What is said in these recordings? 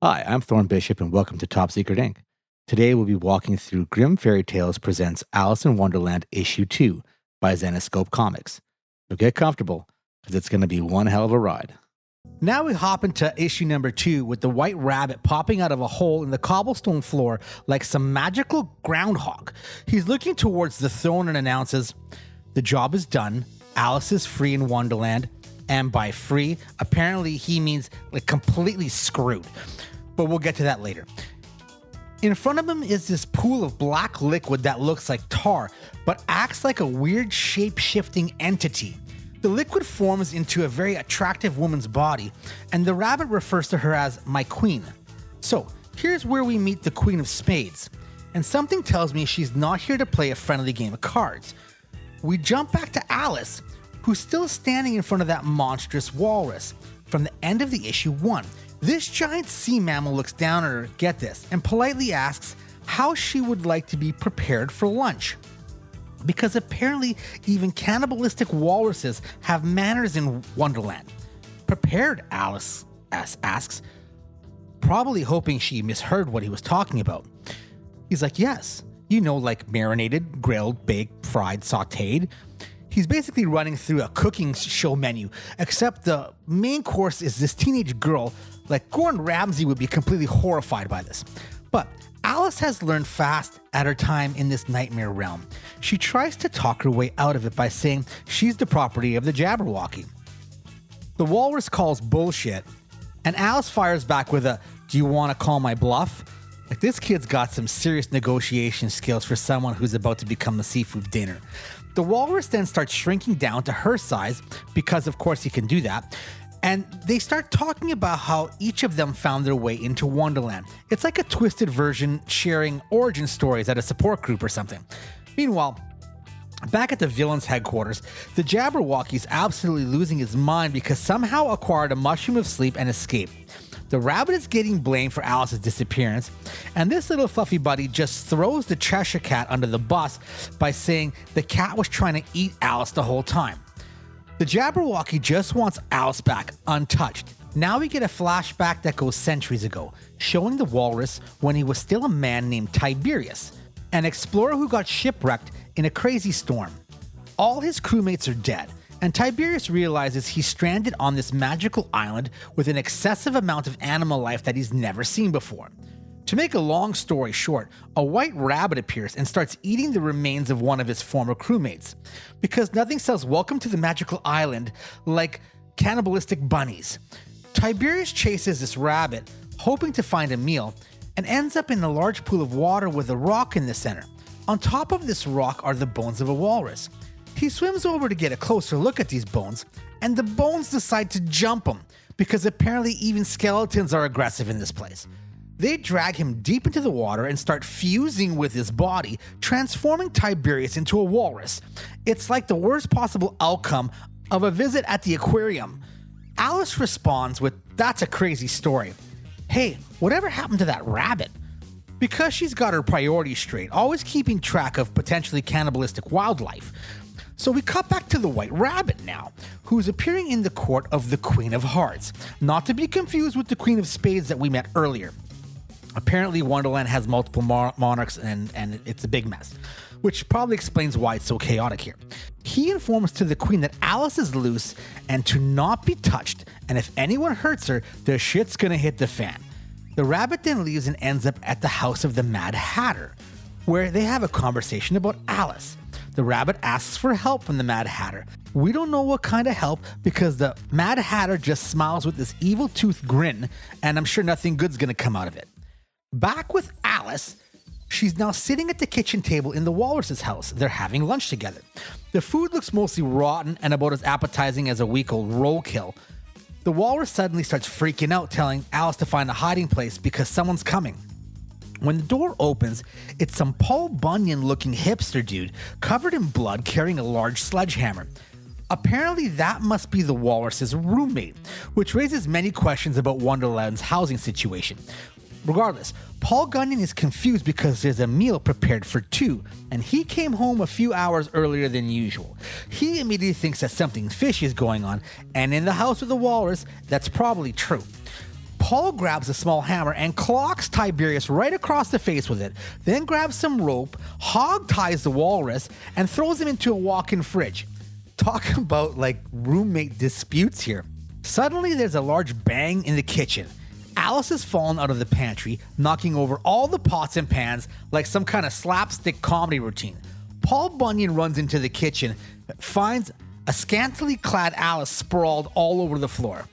Hi, I'm Thorn Bishop, and welcome to Top Secret Inc. Today we'll be walking through Grimm Fairy Tales presents Alice in Wonderland Issue 2 by Zenescope Comics. So get comfortable, because it's going to be one hell of a ride. Now we hop into issue number 2 with the white rabbit popping out of a hole in the cobblestone floor like some magical groundhog. He's looking towards the throne and announces, "The job is done. Alice is free in Wonderland." And by free, apparently he means like completely screwed. But we'll get to that later. In front of him is this pool of black liquid that looks like tar, but acts like a weird shape-shifting entity. The liquid forms into a very attractive woman's body, and the rabbit refers to her as my queen. So here's where we meet the Queen of Spades, and something tells me she's not here to play a friendly game of cards. We jump back to Alice, who's still standing in front of that monstrous walrus. From the end of the issue 1, this giant sea mammal looks down at her, get this, and politely asks how she would like to be prepared for lunch. Because apparently even cannibalistic walruses have manners in Wonderland. Prepared, Alice asks, probably hoping she misheard what he was talking about. He's like, yes, like marinated, grilled, baked, fried, sautéed. He's basically running through a cooking show menu, except the main course is this teenage girl. Like Gordon Ramsay would be completely horrified by this. But Alice has learned fast at her time in this nightmare realm. She tries to talk her way out of it by saying she's the property of the Jabberwocky. The walrus calls bullshit, and Alice fires back with a, "Do you want to call my bluff?" Like, this kid's got some serious negotiation skills for someone who's about to become the seafood dinner. The walrus then starts shrinking down to her size, because of course he can do that, and they start talking about how each of them found their way into Wonderland. It's like a twisted version sharing origin stories at a support group or something. Meanwhile, back at the villain's headquarters, the Jabberwocky's absolutely losing his mind because somehow acquired a mushroom of sleep and escaped. The rabbit is getting blamed for Alice's disappearance, and this little fluffy buddy just throws the Cheshire Cat under the bus by saying the cat was trying to eat Alice the whole time. The Jabberwocky just wants Alice back, untouched. Now we get a flashback that goes centuries ago, showing the walrus when he was still a man named Tiberius, an explorer who got shipwrecked in a crazy storm. All his crewmates are dead, and Tiberius realizes he's stranded on this magical island with an excessive amount of animal life that he's never seen before. To make a long story short, a white rabbit appears and starts eating the remains of one of his former crewmates, because nothing says welcome to the magical island like cannibalistic bunnies. Tiberius chases this rabbit, hoping to find a meal, and ends up in a large pool of water with a rock in the center. On top of this rock are the bones of a walrus. He swims over to get a closer look at these bones, and the bones decide to jump him, because apparently even skeletons are aggressive in this place. They drag him deep into the water and start fusing with his body, transforming Tiberius into a walrus. It's like the worst possible outcome of a visit at the aquarium. Alice responds with, "That's a crazy story. Hey, whatever happened to that rabbit?" Because she's got her priorities straight, always keeping track of potentially cannibalistic wildlife. So we cut back to the white rabbit now, who's appearing in the court of the Queen of Hearts, not to be confused with the Queen of Spades that we met earlier. Apparently Wonderland has multiple monarchs and it's a big mess, which probably explains why it's so chaotic here. He informs to the queen that Alice is loose and to not be touched, and if anyone hurts her, the shit's gonna hit the fan. The rabbit then leaves and ends up at the house of the Mad Hatter, where they have a conversation about Alice. The rabbit asks for help from the Mad Hatter. We don't know what kind of help, because the Mad Hatter just smiles with this evil tooth grin, and I'm sure nothing good's gonna come out of it. Back with Alice, she's now sitting at the kitchen table in the walrus's house. They're having lunch together. The food looks mostly rotten and about as appetizing as a week-old roadkill. The walrus suddenly starts freaking out, telling Alice to find a hiding place because someone's coming. When the door opens, it's some Paul Bunyan-looking hipster dude covered in blood carrying a large sledgehammer. Apparently that must be the walrus's roommate, which raises many questions about Wonderland's housing situation. Regardless, Paul Bunyan is confused because there's a meal prepared for two, and he came home a few hours earlier than usual. He immediately thinks that something fishy is going on, and in the house of the walrus, that's probably true. Paul grabs a small hammer and clocks Tiberius right across the face with it, then grabs some rope, hog ties the walrus, and throws him into a walk-in fridge. Talk about like roommate disputes here. Suddenly there's a large bang in the kitchen. Alice has fallen out of the pantry, knocking over all the pots and pans like some kind of slapstick comedy routine. Paul Bunyan runs into the kitchen, finds a scantily clad Alice sprawled all over the floor.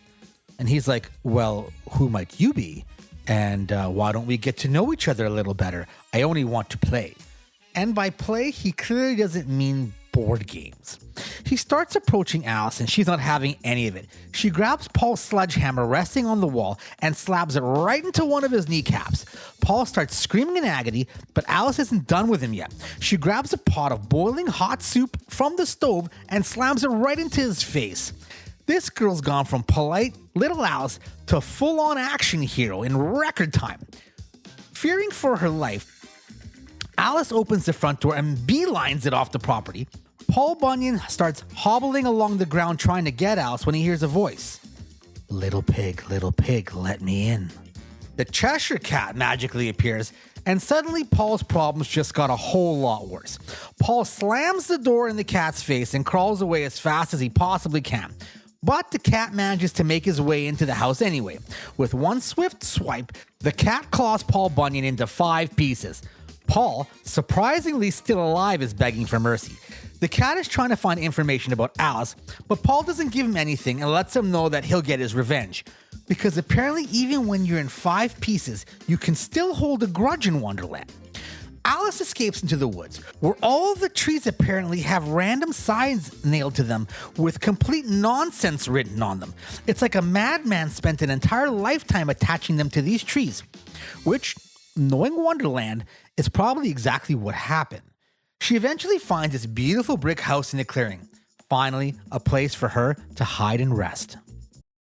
And he's like, well, who might you be? And why don't we get to know each other a little better? I only want to play. And by play, he clearly doesn't mean board games. He starts approaching Alice and she's not having any of it. She grabs Paul's sledgehammer resting on the wall and slabs it right into one of his kneecaps. Paul starts screaming in agony, but Alice isn't done with him yet. She grabs a pot of boiling hot soup from the stove and slams it right into his face. This girl's gone from polite little Alice to full-on action hero in record time. Fearing for her life, Alice opens the front door and beelines it off the property. Paul Bunyan starts hobbling along the ground trying to get Alice when he hears a voice. Little pig, let me in. The Cheshire Cat magically appears, and suddenly Paul's problems just got a whole lot worse. Paul slams the door in the cat's face and crawls away as fast as he possibly can. But the cat manages to make his way into the house anyway. With one swift swipe, the cat claws Paul Bunyan into 5 pieces. Paul, surprisingly still alive, is begging for mercy. The cat is trying to find information about Alice, but Paul doesn't give him anything and lets him know that he'll get his revenge. Because apparently even when you're in 5 pieces, you can still hold a grudge in Wonderland. Alice escapes into the woods, where all the trees apparently have random signs nailed to them with complete nonsense written on them. It's like a madman spent an entire lifetime attaching them to these trees, which, knowing Wonderland, is probably exactly what happened. She eventually finds this beautiful brick house in a clearing. Finally, a place for her to hide and rest.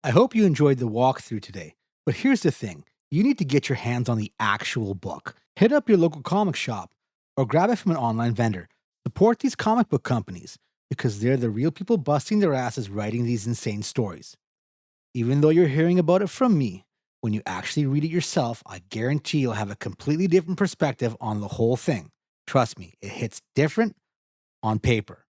I hope you enjoyed the walkthrough today, but here's the thing. You need to get your hands on the actual book. Hit up your local comic shop or grab it from an online vendor. Support these comic book companies because they're the real people busting their asses writing these insane stories. Even though you're hearing about it from me, when you actually read it yourself, I guarantee you'll have a completely different perspective on the whole thing. Trust me, it hits different on paper.